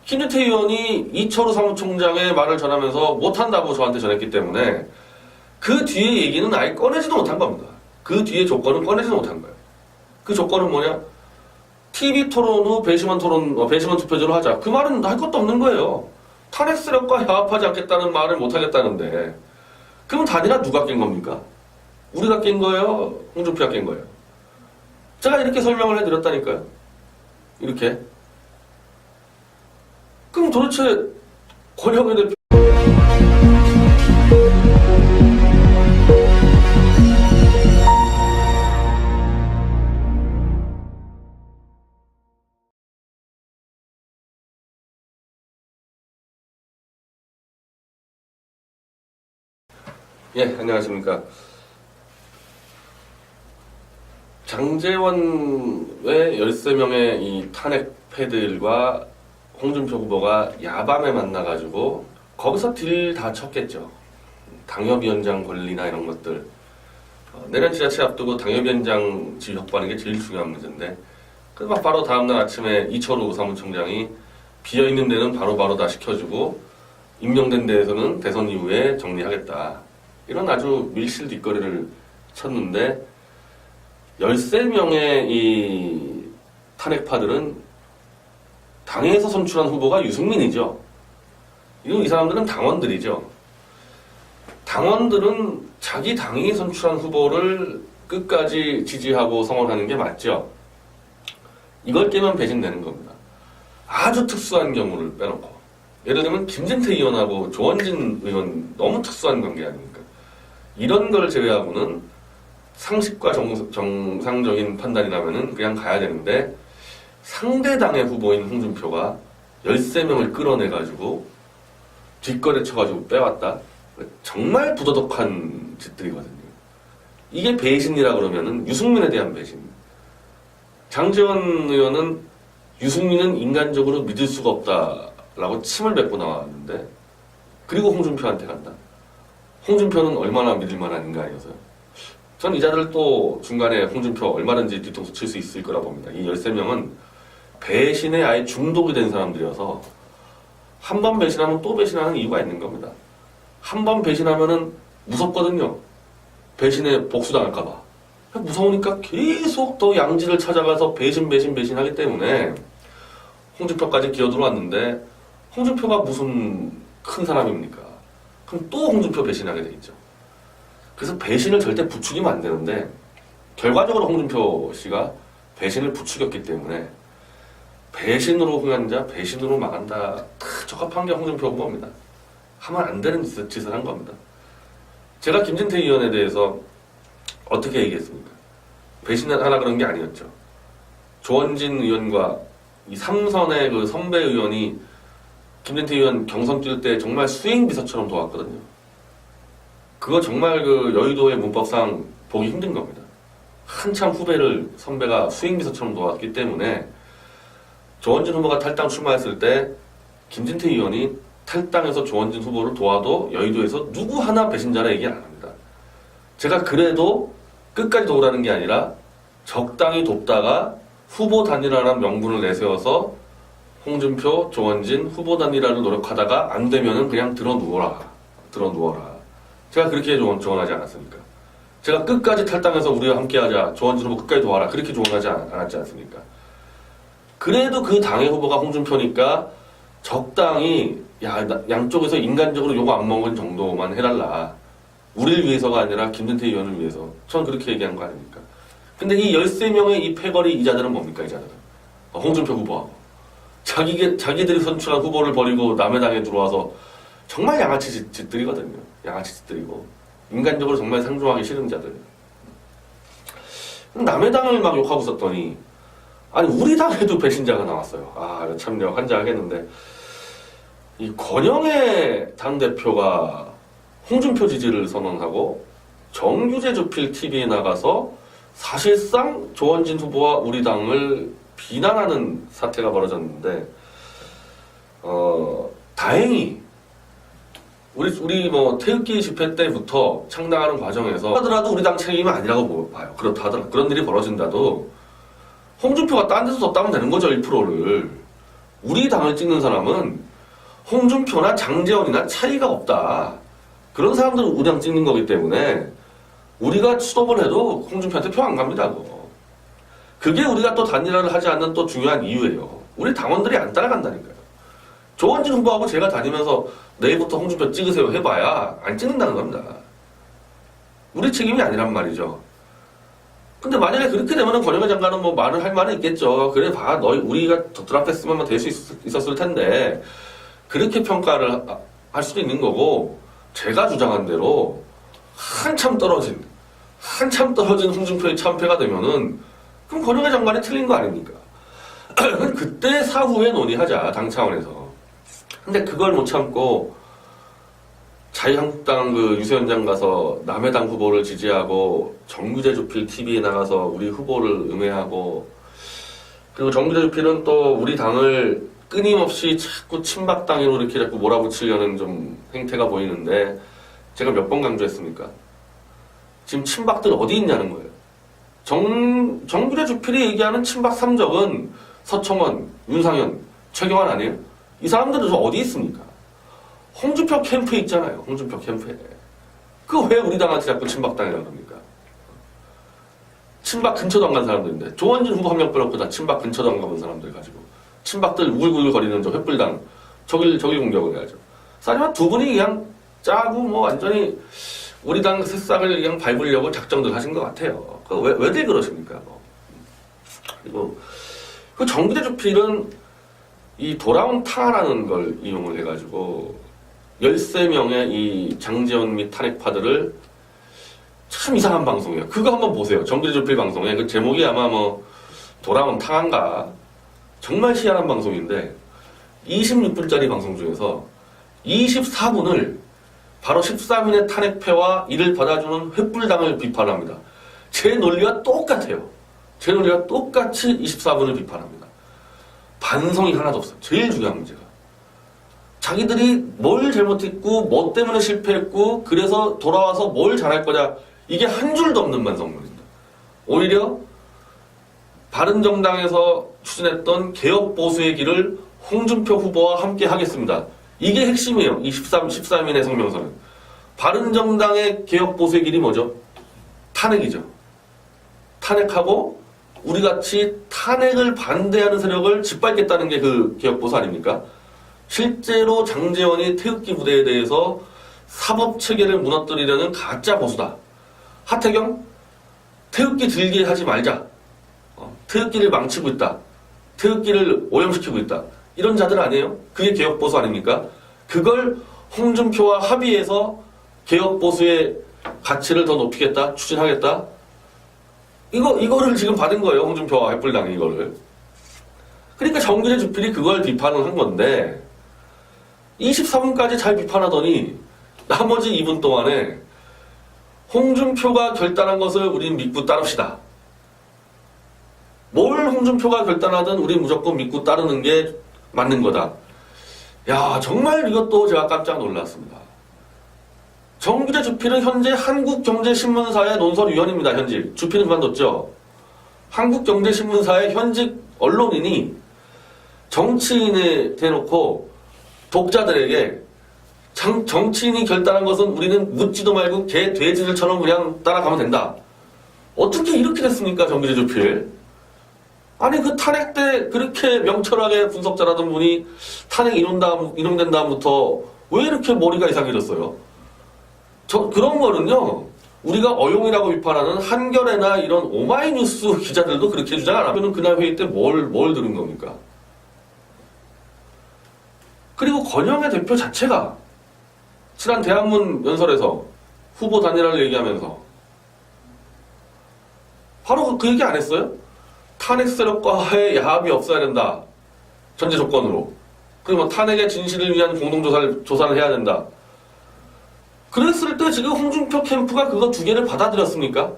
[SPEAKER 1] 김진태 의원이 이철우 사무총장의 말을 전하면서 못한다고 저한테 전했기 때문에 그 뒤에 얘기는 아예 꺼내지도 못한 겁니다. 그 뒤에 조건은 꺼내지도 못한 거예요. 그 조건은 뭐냐? TV 토론 후 배심원 투표제로 하자. 그 말은 할 것도 없는 거예요. 탄핵 세력과 야합하지 않겠다는 말을 못하겠다는데 그럼 단일화 누가 깬 겁니까? 우리가 깬 거예요? 홍준표가 깬 거예요? 제가 이렇게 설명을 해드렸다니까요. 이렇게. 그럼 도대체 권영애 대표 예, 안녕하십니까. 장제원 외 13명의 이 탄핵 패들과 홍준표 후보가 야밤에 만나가지고 거기서 딜 다 쳤겠죠. 당협위원장 권리나 이런 것들. 내년 지자체 앞두고 당협위원장 지위 확보하는 게 제일 중요한 문제인데 그래서 바로 다음날 아침에 이철우 사무총장이 비어있는 데는 바로바로 다 시켜주고 임명된 데에서는 대선 이후에 정리하겠다. 이런 아주 밀실 뒷거리를 쳤는데 13명의 이 탄핵파들은 당에서 선출한 후보가 유승민이죠. 이 사람들은 당원들이죠. 당원들은 자기 당이 선출한 후보를 끝까지 지지하고 성원하는 게 맞죠. 이걸 깨면 배신되는 겁니다. 아주 특수한 경우를 빼놓고 예를 들면 김진태 의원하고 조원진 의원 너무 특수한 관계 아닙니까? 이런 걸 제외하고는 상식과 정상적인 판단이라면 그냥 가야 되는데 상대당의 후보인 홍준표가 13명을 끌어내가지고 뒷거래 쳐가지고 빼왔다. 정말 부도덕한 짓들이거든요. 이게 배신이라 그러면은 유승민에 대한 배신. 장제원 의원은 유승민은 인간적으로 믿을 수가 없다라고 침을 뱉고 나왔는데 그리고 홍준표한테 간다. 홍준표는 얼마나 믿을 만한 인간이어서요. 전 이 자들 또 중간에 홍준표 얼마든지 뒤통수 칠 수 있을 거라 봅니다. 이 13명은 배신에 아예 중독이 된 사람들이어서 한 번 배신하면 또 배신하는 이유가 있는 겁니다. 한 번 배신하면은 무섭거든요. 배신에 복수당할까봐. 무서우니까 계속 더 양지를 찾아가서 배신하기 때문에 홍준표까지 기어들어왔는데 홍준표가 무슨 큰 사람입니까? 그럼 또 홍준표 배신하게 되겠죠. 그래서 배신을 절대 부추기면 안 되는데 결과적으로 홍준표 씨가 배신을 부추겼기 때문에 배신으로 흥한 자, 배신으로 망한다. 딱 적합한 게 홍준표 후보입니다. 하면 안 되는 짓을 한 겁니다. 제가 김진태 의원에 대해서 어떻게 얘기했습니까? 배신하라 그런 게 아니었죠. 조원진 의원과 이 삼선의 그 선배 의원이 김진태 의원 경선 뛸 때 정말 수행 비서처럼 도왔거든요. 그거 정말 그 여의도의 문법상 보기 힘든 겁니다. 한참 후배를 선배가 수행 비서처럼 도왔기 때문에 조원진 후보가 탈당 출마했을 때 김진태 의원이 탈당해서 조원진 후보를 도와도 여의도에서 누구 하나 배신자라 얘기 안 합니다. 제가 그래도 끝까지 도우라는 게 아니라 적당히 돕다가 후보 단일화라는 명분을 내세워서 홍준표, 조원진 후보 단일화를 노력하다가 안 되면은 그냥 들어 누워라. 제가 그렇게 조언하지 않았습니까? 제가 끝까지 탈당해서 우리와 함께하자. 조원진 후보 끝까지 도와라. 그렇게 조언하지 않았지 않습니까? 그래도 그 당의 후보가 홍준표니까 적당히 양쪽에서 인간적으로 욕 안 먹은 정도만 해달라. 우리를 위해서가 아니라 김진태 의원을 위해서. 전 그렇게 얘기한 거 아닙니까? 근데 이 13명의 이 패거리 이자들은 뭡니까, 이자들은? 홍준표 후보하고. 자기들이 선출한 후보를 버리고 남의 당에 들어와서 정말 양아치 짓들이거든요. 양아치 짓들이고. 인간적으로 정말 상종하기 싫은 자들. 남의 당을 막 욕하고 있었더니, 아니, 우리 당에도 배신자가 나왔어요. 아, 참 내가 환장하겠는데. 이 권영애 당대표가 홍준표 지지를 선언하고 정규제 주필 TV에 나가서 사실상 조원진 후보와 우리 당을 비난하는 사태가 벌어졌는데, 다행히 우리 뭐 태극기 집회 때부터 창당하는 과정에서 하더라도 우리 당 책임이 아니라고 봐요. 그렇다 하더라도 그런 일이 벌어진다도 홍준표가 딴 데서 썼다면 되는 거죠. 1%를. 우리 당을 찍는 사람은 홍준표나 장제원이나 차이가 없다. 그런 사람들은 우리 당 찍는 거기 때문에 우리가 수도을 해도 홍준표한테 표 안 갑니다. 그게 우리가 또 단일화를 하지 않는 또 중요한 이유예요. 우리 당원들이 안 따라간다니까요. 조원진 후보하고 제가 다니면서 내일부터 홍준표 찍으세요 해봐야 안 찍는다는 겁니다. 우리 책임이 아니란 말이죠. 근데 만약에 그렇게 되면은 권영애 장관은 뭐 말을 할 말은 있겠죠. 그래 봐, 우리가 더 드랍했으면 될 수 있었을 텐데 그렇게 평가를 할 수도 있는 거고, 제가 주장한 대로 한참 떨어진 홍준표의 참패가 되면은 그럼 권영애 장관이 틀린 거 아닙니까? 그때 사후에 논의하자, 당 차원에서. 근데 그걸 못 참고 자유한국당 그 유세현장 가서 남의 당 후보를 지지하고 정규제 주필 TV에 나가서 우리 후보를 음해하고, 그리고 정규제 주필은 또 우리 당을 끊임없이 자꾸 친박당으로 이렇게 자꾸 몰아붙이려는 좀 행태가 보이는데, 제가 몇 번 강조했습니까? 지금 친박들 어디 있냐는 거예요. 정규제 주필이 얘기하는 친박 3적은 서청원, 윤상현, 최경환 아니에요? 이 사람들은 저 어디 있습니까? 홍준표 캠프에 있잖아요. 홍준표 캠프에. 그거 왜 우리 당한테 자꾸 친박당이라고 합니까? 친박 근처도 안 간 사람들인데, 조원진 후보 한 명 빼놓고 다 친박 근처도 안 가본 사람들 가지고 친박들 우글우글 거리는 저 횃불당 저길 공격을 해야죠. 하지만 두 분이 그냥 짜고 뭐 완전히 우리 당 새싹을 그냥 밟으려고 작정들 하신 것 같아요. 왜들 그러십니까? 그리고 그 정규제 주필은 이 돌아온 탕화라는 걸 이용을 해가지고 13명의 이 장제원 및 탄핵파들을, 참 이상한 방송이에요. 그거 한번 보세요. 정규제 주필 방송에 그 제목이 아마 뭐 돌아온 탕화인가, 정말 희한한 방송인데 26분짜리 방송 중에서 24분을 바로 13인의 탄핵패와 이를 받아주는 횃불당을 비판합니다. 제 논리와 똑같아요. 제 논리와 똑같이 24분을 비판합니다. 반성이 하나도 없어요. 제일 중요한 문제가. 자기들이 뭘 잘못했고 뭐 때문에 실패했고 그래서 돌아와서 뭘 잘할 거냐, 이게 한 줄도 없는 반성문입니다. 오히려 바른정당에서 추진했던 개혁보수의 길을 홍준표 후보와 함께 하겠습니다. 이게 핵심이에요. 이 13인의 성명서는. 바른정당의 개혁보수의 길이 뭐죠? 탄핵이죠. 탄핵하고 우리같이 탄핵을 반대하는 세력을 짓밟겠다는 게 그 개혁보수 아닙니까? 실제로 장제원이 태극기 부대에 대해서 사법체계를 무너뜨리려는 가짜 보수다. 하태경, 태극기 들게 하지 말자. 태극기를 망치고 있다. 태극기를 오염시키고 있다. 이런 자들 아니에요? 그게 개혁보수 아닙니까? 그걸 홍준표와 합의해서 개혁보수의 가치를 더 높이겠다, 추진하겠다. 이거를 지금 받은 거예요, 홍준표와 햇불당이 이거를. 그러니까 정규재 주필이 그걸 비판을 한 건데, 24분까지 잘 비판하더니, 나머지 2분 동안에, 홍준표가 결단한 것을 우린 믿고 따릅시다. 뭘 홍준표가 결단하든 우린 무조건 믿고 따르는 게 맞는 거다. 야, 정말 이것도 제가 깜짝 놀랐습니다. 정규재 주필은 현재 한국경제신문사의 논설위원입니다. 현직. 주필은 그만뒀죠. 한국경제신문사의 현직 언론인이 정치인에 대놓고 독자들에게 정치인이 결단한 것은 우리는 묻지도 말고 개, 돼지들처럼 그냥 따라가면 된다. 어떻게 이렇게 됐습니까, 정규재 주필? 아니, 그 탄핵 때 그렇게 명철하게 분석 잘하던 분이 탄핵 이론된 다음부터 왜 이렇게 머리가 이상해졌어요? 그런 거는요, 우리가 어용이라고 비판하는 한겨레나 이런 오마이뉴스 기자들도 그렇게 주장 안 하면 그날 회의 때 뭘 들은 겁니까? 그리고 권영애 대표 자체가 지난 대한문 연설에서 후보 단일화를 얘기하면서 바로 그 얘기 안 했어요? 탄핵 세력과의 야합이 없어야 된다. 전제 조건으로. 그리고 탄핵의 진실을 위한 조사를 해야 된다. 그랬을 때 지금 홍준표 캠프가 그거 두 개를 받아들였습니까?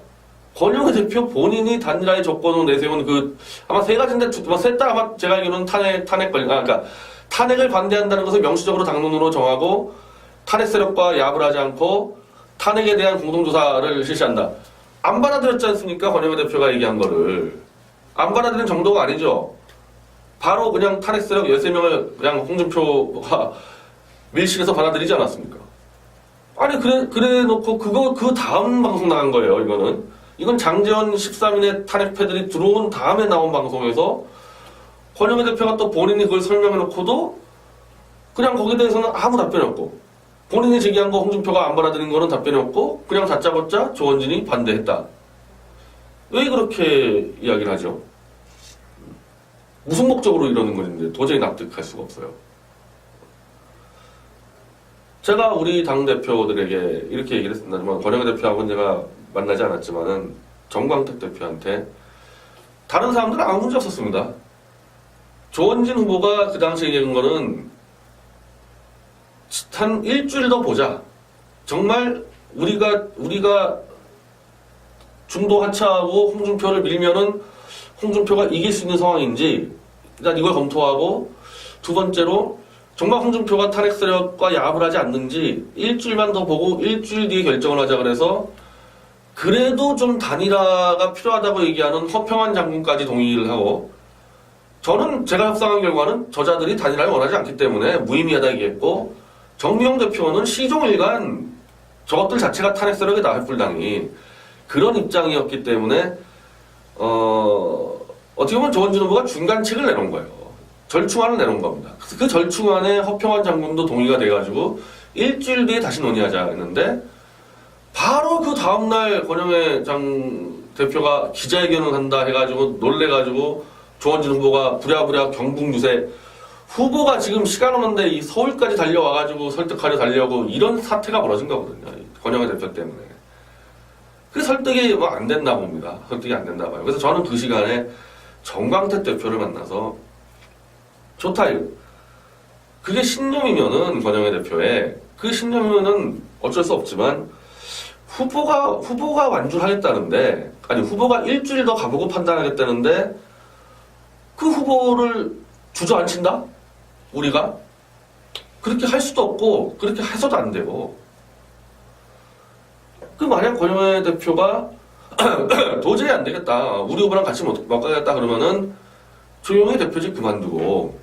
[SPEAKER 1] 권영애 대표 본인이 단일화의 조건으로 내세운 아마 세 가지인데, 셋 다 아마 제가 알기로는 그러니까 탄핵을 반대한다는 것을 명시적으로 당론으로 정하고, 탄핵 세력과 야합을 하지 않고, 탄핵에 대한 공동조사를 실시한다. 안 받아들였지 않습니까? 권영애 대표가 얘기한 거를. 안 받아들인 정도가 아니죠. 바로 그냥 탄핵 세력 13명을 그냥 홍준표가 밀실에서 받아들이지 않았습니까? 아니, 그래 놓고 그 다음 방송 나간 거예요, 이거는. 이건 장제원 13인의 탄핵패들이 들어온 다음에 나온 방송에서 권영애 대표가 또 본인이 그걸 설명해 놓고도 그냥 거기에 대해서는 아무 답변이 없고, 본인이 제기한 거 홍준표가 안 받아들인 거는 답변이 없고, 그냥 다짜고짜 조원진이 반대했다. 왜 그렇게 이야기를 하죠? 무슨 목적으로 이러는 건지 도저히 납득할 수가 없어요. 제가 우리 당대표들에게 이렇게 얘기를 했습니다만, 권영애 대표하고는 제가 만나지 않았지만은 정광택 대표한테 다른 사람들은 아무 문제 없었습니다. 조원진 후보가 그 당시에 얘기한 거는 한 일주일 더 보자. 정말 우리가 중도 하차하고 홍준표를 밀면은 홍준표가 이길 수 있는 상황인지 일단 이걸 검토하고, 두 번째로 정말 홍준표가 탄핵 세력과 야합을 하지 않는지 일주일만 더 보고 일주일 뒤에 결정을 하자 그래서, 그래도 좀 단일화가 필요하다고 얘기하는 허평환 장군까지 동의를 하고, 저는 제가 협상한 결과는 저자들이 단일화를 원하지 않기 때문에 무의미하다 얘기했고, 정미영 대표는 시종일관 저것들 자체가 탄핵 세력이다, 햇불당이. 그런 입장이었기 때문에 어떻게 보면 조원진 후보가 중간책을 내놓은 거예요. 절충안을 내놓은 겁니다. 그 절충안에 허평환 장군도 동의가 돼가지고 일주일 뒤에 다시 논의하자 했는데, 바로 그 다음날 권영애 대표가 기자회견을 한다 해가지고 놀래가지고 조원진 후보가 부랴부랴 경북 유세, 후보가 지금 시간 없는데 이 서울까지 달려와가지고 설득하려 달려고 이런 사태가 벌어진 거거든요. 권영애 대표 때문에. 그 설득이 안 됐나 봅니다. 설득이 안 됐나 봐요. 그래서 저는 그 시간에 정광택 대표를 만나서, 좋다, 이거. 그게 신념이면은, 권영애 대표의, 그 신념이면은 어쩔 수 없지만, 후보가 완주하겠다는데, 아니, 후보가 일주일 더 가보고 판단하겠다는데, 그 후보를 주저앉힌다? 우리가? 그렇게 할 수도 없고, 그렇게 해서도 안 되고. 만약 권영애 대표가 도저히 안 되겠다, 우리 후보랑 같이 못 가겠다 그러면은 조용히 대표직 그만두고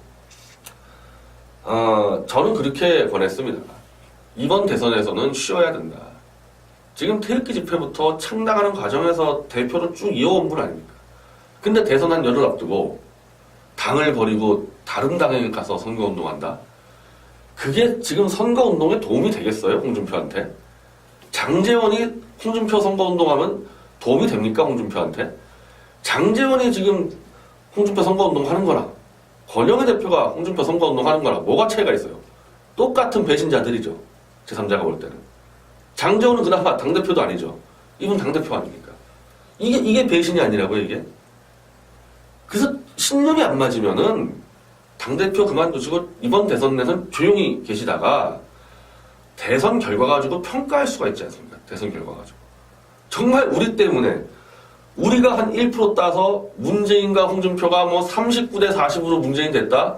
[SPEAKER 1] 저는 그렇게 권했습니다. 이번 대선에서는 쉬어야 된다. 지금 태극기 집회부터 창당하는 과정에서 대표로 쭉 이어온 분 아닙니까? 근데 대선 한 열흘 앞두고 당을 버리고 다른 당에 가서 선거운동한다? 그게 지금 선거운동에 도움이 되겠어요? 홍준표한테? 장제원이 홍준표 선거운동하면 도움이 됩니까? 홍준표한테? 장제원이 지금 홍준표 선거운동 하는 거랑 권영애 대표가 홍준표 선거운동 하는 거랑 뭐가 차이가 있어요? 똑같은 배신자들이죠. 제3자가 볼 때는. 장제원은 그나마 당대표도 아니죠. 이분 당대표 아닙니까? 이게 배신이 아니라고요, 이게? 그래서 신념이 안 맞으면은 당대표 그만두시고 이번 대선 내선 조용히 계시다가 대선 결과 가지고 평가할 수가 있지 않습니까? 대선 결과 가지고. 정말 우리 때문에 우리가 한 1% 따서 문재인과 홍준표가 뭐 39대 40으로 문재인 됐다?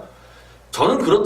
[SPEAKER 1] 저는 그렇다.